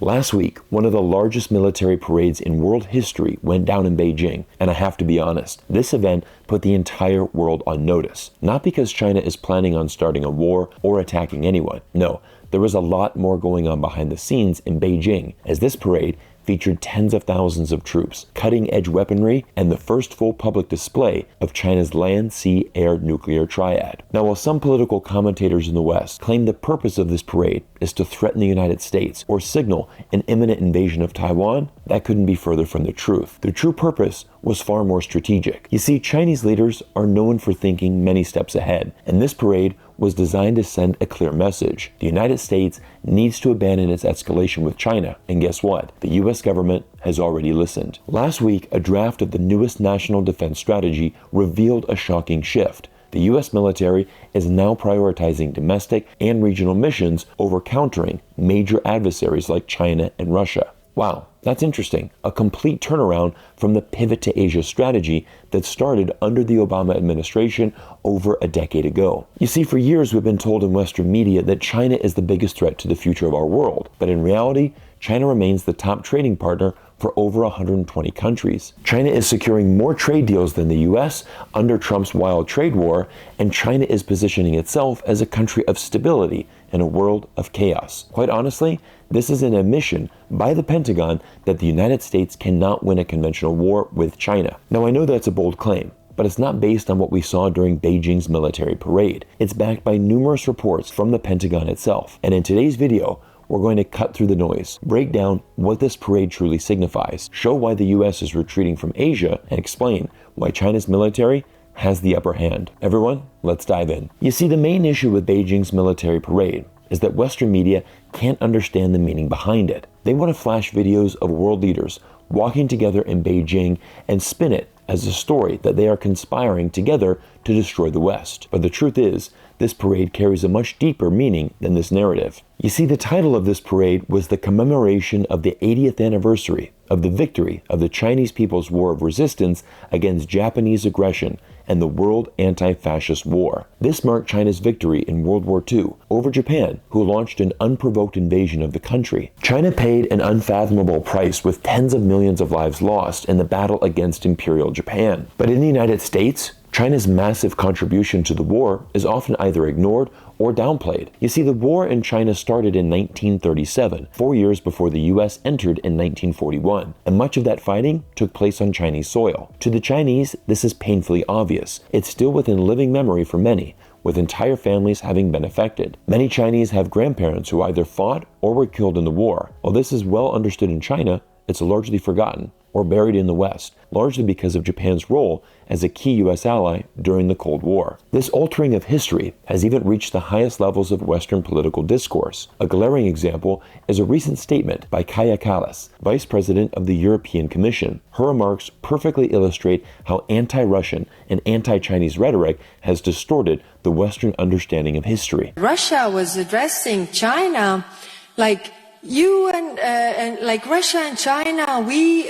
Last week, one of the largest military parades in world history went down in Beijing, and I have to be honest, this event put the entire world on notice. Not because China is planning on starting a war or attacking anyone. No, there was a lot more going on behind the scenes in Beijing, as this parade featured tens of thousands of troops, cutting-edge weaponry, and the first full public display of China's land, sea, air nuclear triad. Now, while some political commentators in the West claim the purpose of this parade is to threaten the United States or signal an imminent invasion of Taiwan, that couldn't be further from the truth. The true purpose was far more strategic. You see, Chinese leaders are known for thinking many steps ahead, and this parade was designed to send a clear message. The United States needs to abandon its escalation with China, and guess what? The US government has already listened. Last week, a draft of the newest national defense strategy revealed a shocking shift. The US military is now prioritizing domestic and regional missions over countering major adversaries like China and Russia. Wow, that's interesting. A complete turnaround from the pivot to Asia strategy that started under the Obama administration over a decade ago. You see, for years we've been told in Western media that China is the biggest threat to the future of our world. But in reality, China remains the top trading partner for over 120 countries. China is securing more trade deals than the US under Trump's wild trade war, and China is positioning itself as a country of stability in a world of chaos. Quite honestly, this is an admission by the Pentagon that the United States cannot win a conventional war with China. Now, I know that's a bold claim, but it's not based on what we saw during Beijing's military parade. It's backed by numerous reports from the Pentagon itself. And in today's video, we're going to cut through the noise, break down what this parade truly signifies, show why the US is retreating from Asia, and explain why China's military has the upper hand. Everyone, let's dive in. You see, the main issue with Beijing's military parade is that Western media can't understand the meaning behind it. They want to flash videos of world leaders walking together in Beijing and spin it as a story that they are conspiring together to destroy the West. But the truth is, this parade carries a much deeper meaning than this narrative. You see, the title of this parade was the commemoration of the 80th anniversary of the victory of the Chinese People's War of Resistance against Japanese aggression and the World Anti-Fascist War. This marked China's victory in World War II over Japan, who launched an unprovoked invasion of the country. China paid an unfathomable price with tens of millions of lives lost in the battle against Imperial Japan. But in the United States, China's massive contribution to the war is often either ignored or downplayed. You see, the war in China started in 1937, 4 years before the US entered in 1941, and much of that fighting took place on Chinese soil. To the Chinese, this is painfully obvious. It's still within living memory for many, with entire families having been affected. Many Chinese have grandparents who either fought or were killed in the war. While this is well understood in China, it's largely forgotten or buried in the West, largely because of Japan's role as a key US ally during the Cold War. This altering of history has even reached the highest levels of Western political discourse. A glaring example is a recent statement by Kaja Kallas, Vice President of the European Commission. Her remarks perfectly illustrate how anti-Russian and anti-Chinese rhetoric has distorted the Western understanding of history. Russia was addressing China like, you and like Russia and China, we,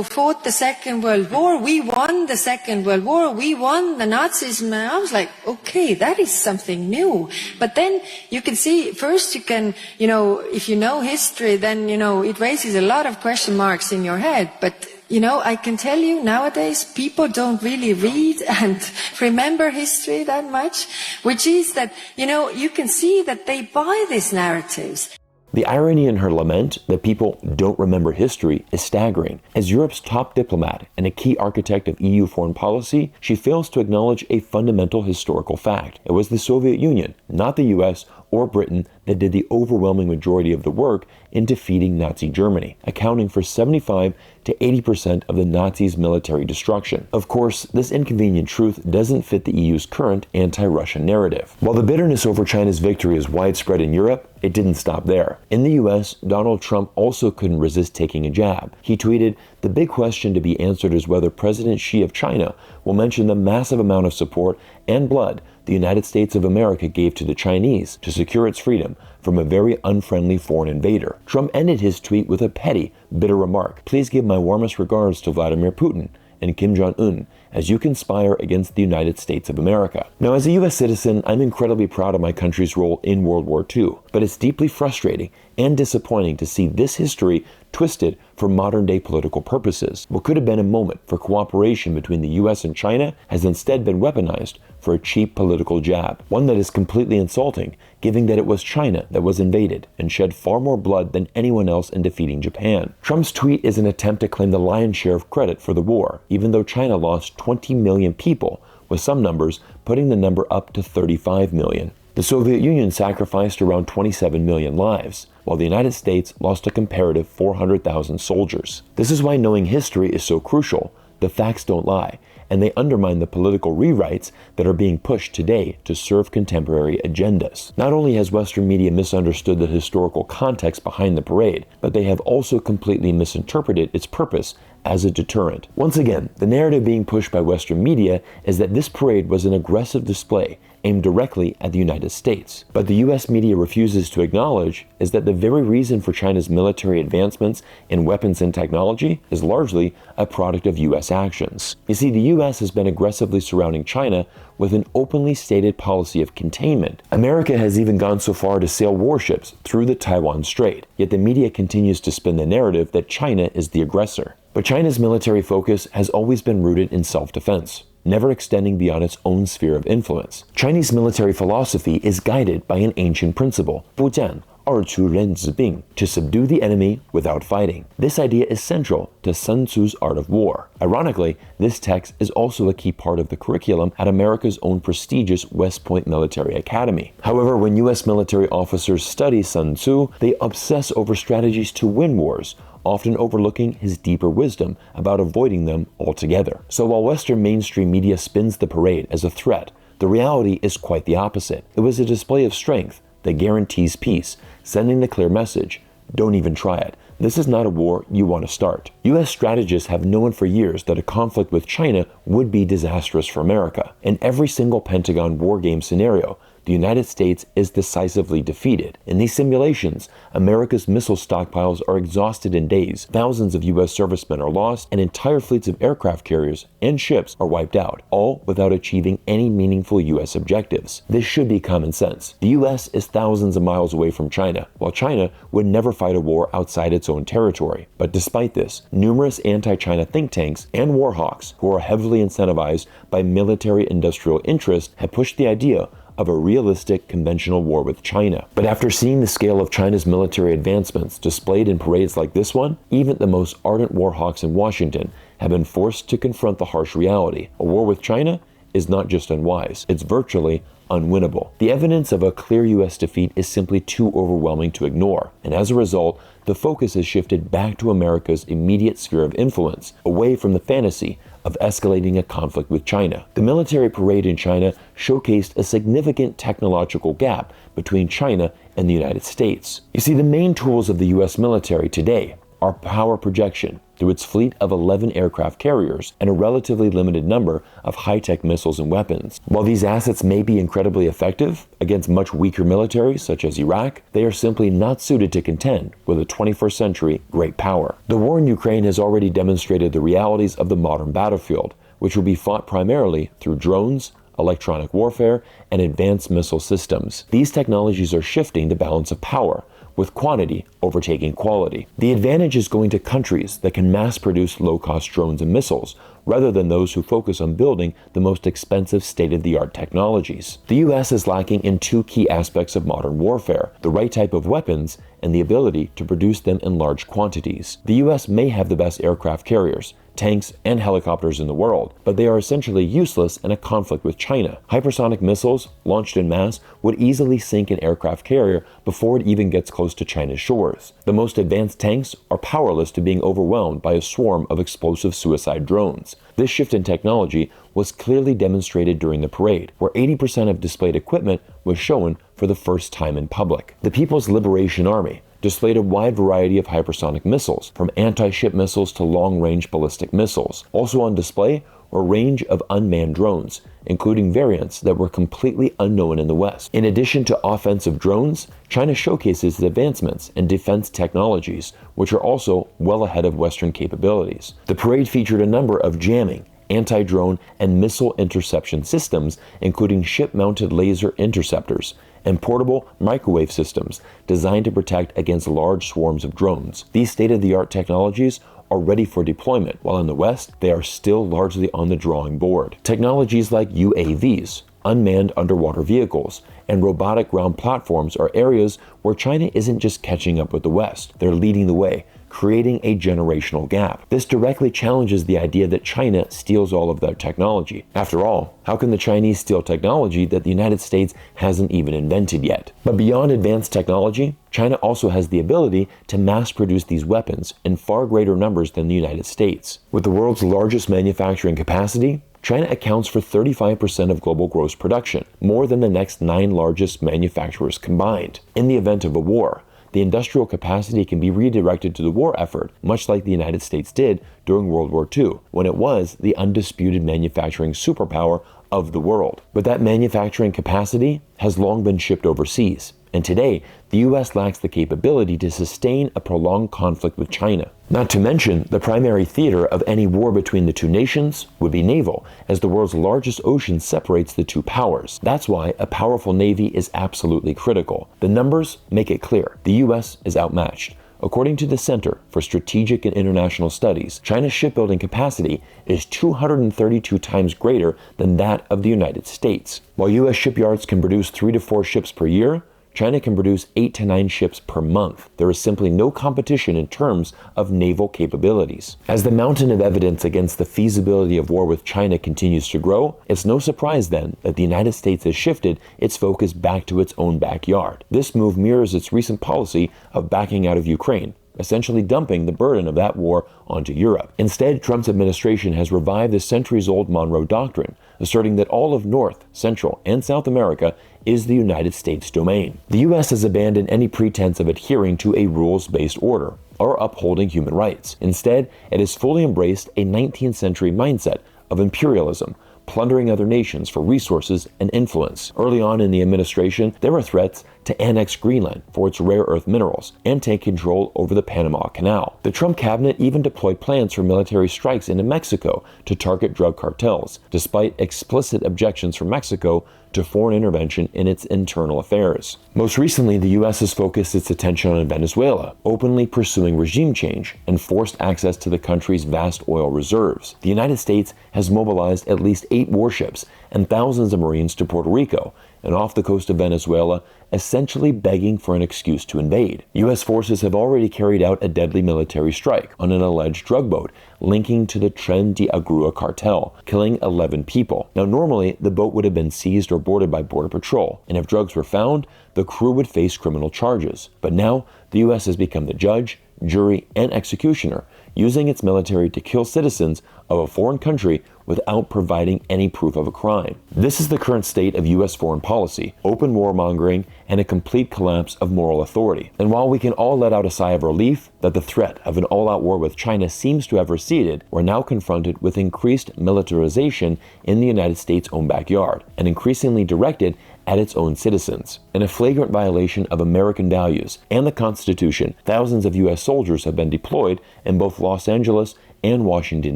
fought the Second World War. We won the Second World War. We won the Nazism. And I was like, okay, that is something new. But then you can see, first you can, if you know history, then, it raises a lot of question marks in your head. But I can tell you nowadays people don't really read and remember history that much, which is that, you can see that they buy these narratives. The irony in her lament that people don't remember history is staggering. As Europe's top diplomat and a key architect of EU foreign policy, she fails to acknowledge a fundamental historical fact. It was the Soviet Union, not the US or Britain, that did the overwhelming majority of the work in defeating Nazi Germany, accounting for 75 to 80% of the Nazis' military destruction. Of course, this inconvenient truth doesn't fit the EU's current anti-Russian narrative. While the bitterness over China's victory is widespread in Europe, it didn't stop there. In the US, Donald Trump also couldn't resist taking a jab. He tweeted, "The big question to be answered is whether President Xi of China will mention the massive amount of support and blood the United States of America gave to the Chinese to secure its freedom from a very unfriendly foreign invader." Trump ended his tweet with a petty, bitter remark. "Please give my warmest regards to Vladimir Putin and Kim Jong-un, as you conspire against the United States of America. Now, as a U.S. citizen, I'm incredibly proud of my country's role in World War II, but it's deeply frustrating and disappointing to see this history twisted for modern-day political purposes. What could have been a moment for cooperation between the U.S. and China has instead been weaponized for a cheap political jab, one that is completely insulting, given that it was China that was invaded and shed far more blood than anyone else in defeating Japan. Trump's tweet is an attempt to claim the lion's share of credit for the war, even though China lost 20 million people, with some numbers putting the number up to 35 million. The Soviet Union sacrificed around 27 million lives, while the United States lost a comparative 400,000 soldiers. This is why knowing history is so crucial. The facts don't lie, and they undermine the political rewrites that are being pushed today to serve contemporary agendas. Not only has Western media misunderstood the historical context behind the parade, but they have also completely misinterpreted its purpose as a deterrent. Once again, the narrative being pushed by Western media is that this parade was an aggressive display aimed directly at the United States. But the US media refuses to acknowledge is that the very reason for China's military advancements in weapons and technology is largely a product of US actions. You see, the US has been aggressively surrounding China with an openly stated policy of containment. America has even gone so far to sail warships through the Taiwan Strait, yet the media continues to spin the narrative that China is the aggressor. But China's military focus has always been rooted in self-defense, never extending beyond its own sphere of influence. Chinese military philosophy is guided by an ancient principle, 不战而出人之兵, to subdue the enemy without fighting. This idea is central to Sun Tzu's Art of War. Ironically, this text is also a key part of the curriculum at America's own prestigious West Point Military Academy. However, when US military officers study Sun Tzu, they obsess over strategies to win wars, often overlooking his deeper wisdom about avoiding them altogether. So while Western mainstream media spins the parade as a threat, the reality is quite the opposite. It was a display of strength that guarantees peace, sending the clear message, don't even try it. This is not a war you want to start. US strategists have known for years that a conflict with China would be disastrous for America. In every single Pentagon war game scenario, the United States is decisively defeated. In these simulations, America's missile stockpiles are exhausted in days, thousands of US servicemen are lost, and entire fleets of aircraft carriers and ships are wiped out, all without achieving any meaningful US objectives. This should be common sense. The US is thousands of miles away from China, while China would never fight a war outside its own territory. But despite this, numerous anti-China think tanks and war hawks, who are heavily incentivized by military-industrial interest, have pushed the idea of a realistic conventional war with China. But after seeing the scale of China's military advancements displayed in parades like this one, even the most ardent war hawks in Washington have been forced to confront the harsh reality. A war with China is not just unwise, it's virtually unwinnable. The evidence of a clear US defeat is simply too overwhelming to ignore, and as a result, the focus has shifted back to America's immediate sphere of influence, away from the fantasy of escalating a conflict with China. The military parade in China showcased a significant technological gap between China and the United States. You see, the main tools of the US military today are power projection through its fleet of 11 aircraft carriers and a relatively limited number of high-tech missiles and weapons. While these assets may be incredibly effective against much weaker militaries such as Iraq, they are simply not suited to contend with a 21st century great power. The war in Ukraine has already demonstrated the realities of the modern battlefield, which will be fought primarily through drones, electronic warfare, and advanced missile systems. These technologies are shifting the balance of power, with quantity overtaking quality. The advantage is going to countries that can mass-produce low-cost drones and missiles, rather than those who focus on building the most expensive state-of-the-art technologies. The US is lacking in two key aspects of modern warfare: the right type of weapons and the ability to produce them in large quantities. The US may have the best aircraft carriers, tanks, and helicopters in the world, but they are essentially useless in a conflict with China. Hypersonic missiles, launched in mass, would easily sink an aircraft carrier before it even gets close to China's shores. The most advanced tanks are powerless to being overwhelmed by a swarm of explosive suicide drones. This shift in technology was clearly demonstrated during the parade, where 80% of displayed equipment was shown for the first time in public. The People's Liberation Army displayed a wide variety of hypersonic missiles, from anti-ship missiles to long-range ballistic missiles. Also on display were a range of unmanned drones, including variants that were completely unknown in the West. In addition to offensive drones, China showcases its advancements in defense technologies, which are also well ahead of Western capabilities. The parade featured a number of jamming, anti-drone, and missile interception systems, including ship-mounted laser interceptors, and portable microwave systems designed to protect against large swarms of drones. These state-of-the-art technologies are ready for deployment, while in the West, they are still largely on the drawing board. Technologies like UAVs, unmanned underwater vehicles, and robotic ground platforms are areas where China isn't just catching up with the West, they're leading the way, creating a generational gap. This directly challenges the idea that China steals all of their technology. After all, how can the Chinese steal technology that the United States hasn't even invented yet? But beyond advanced technology, China also has the ability to mass produce these weapons in far greater numbers than the United States. With the world's largest manufacturing capacity, China accounts for 35% of global gross production, more than the next 9 largest manufacturers combined. In the event of a war, the industrial capacity can be redirected to the war effort, much like the United States did during World War II, when it was the undisputed manufacturing superpower of the world. But that manufacturing capacity has long been shipped overseas, and today, the US lacks the capability to sustain a prolonged conflict with China. Not to mention, the primary theater of any war between the two nations would be naval, as the world's largest ocean separates the two powers. That's why a powerful navy is absolutely critical. The numbers make it clear. The US is outmatched. According to the Center for Strategic and International Studies, China's shipbuilding capacity is 232 times greater than that of the United States. While US shipyards can produce 3 to 4 ships per year, China can produce 8 to 9 ships per month. There is simply no competition in terms of naval capabilities. As the mountain of evidence against the feasibility of war with China continues to grow, it's no surprise then that the United States has shifted its focus back to its own backyard. This move mirrors its recent policy of backing out of Ukraine, essentially dumping the burden of that war onto Europe. Instead, Trump's administration has revived the centuries-old Monroe Doctrine, asserting that all of North, Central, and South America is the United States domain. The U.S. has abandoned any pretense of adhering to a rules-based order or upholding human rights. Instead, it has fully embraced a 19th century mindset of imperialism, plundering other nations for resources and influence. Early on in the administration, there were threats to annex Greenland for its rare earth minerals and take control over the Panama Canal. The Trump cabinet even deployed plans for military strikes into Mexico to target drug cartels, despite explicit objections from Mexico to foreign intervention in its internal affairs. Most recently, the U.S. has focused its attention on Venezuela, openly pursuing regime change and forced access to the country's vast oil reserves. The United States has mobilized at least 8 warships and thousands of Marines to Puerto Rico and off the coast of Venezuela, essentially begging for an excuse to invade. U.S. forces have already carried out a deadly military strike on an alleged drug boat linking to the Tren de Agrua cartel, killing 11 people. Now, normally, the boat would have been seized or boarded by Border Patrol, and if drugs were found, the crew would face criminal charges. But now, the U.S. has become the judge, jury, and executioner, using its military to kill citizens of a foreign country without providing any proof of a crime. This is the current state of U.S. foreign policy, open warmongering, and a complete collapse of moral authority. And while we can all let out a sigh of relief that the threat of an all-out war with China seems to have receded, we're now confronted with increased militarization in the United States' own backyard, and increasingly directed at its own citizens. In a flagrant violation of American values and the Constitution, thousands of U.S. soldiers have been deployed in both Los Angeles and Washington,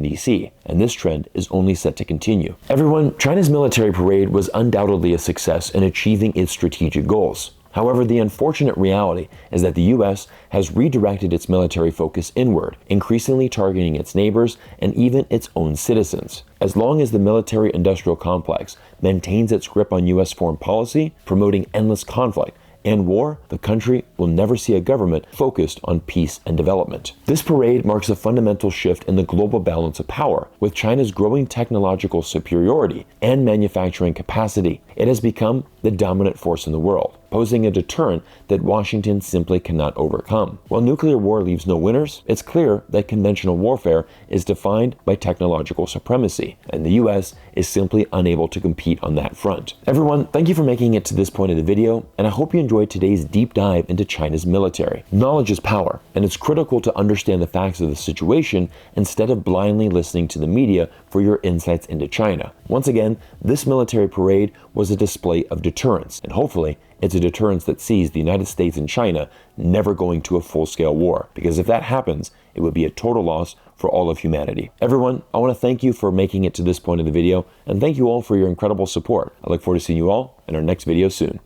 D.C., and this trend is only set to continue. Everyone, China's military parade was undoubtedly a success in achieving its strategic goals. However, the unfortunate reality is that the U.S. has redirected its military focus inward, increasingly targeting its neighbors and even its own citizens. As long as the military-industrial complex maintains its grip on U.S. foreign policy, promoting endless conflict and war, the country will never see a government focused on peace and development. This parade marks a fundamental shift in the global balance of power. With China's growing technological superiority and manufacturing capacity, it has become the dominant force in the world, posing a deterrent that Washington simply cannot overcome. While nuclear war leaves no winners, it's clear that conventional warfare is defined by technological supremacy, and the US is simply unable to compete on that front. Everyone, thank you for making it to this point of the video, and I hope you enjoyed today's deep dive into China's military. Knowledge is power, and it's critical to understand the facts of the situation instead of blindly listening to the media for your insights into China. Once again, this military parade was a display of deterrence, and hopefully It's a deterrence that sees the United States and China never going to a full-scale war, because if that happens, it would be a total loss for all of humanity. Everyone, I want to thank you for making it to this point of the video, and thank you all for your incredible support. I look forward to seeing you all in our next video soon.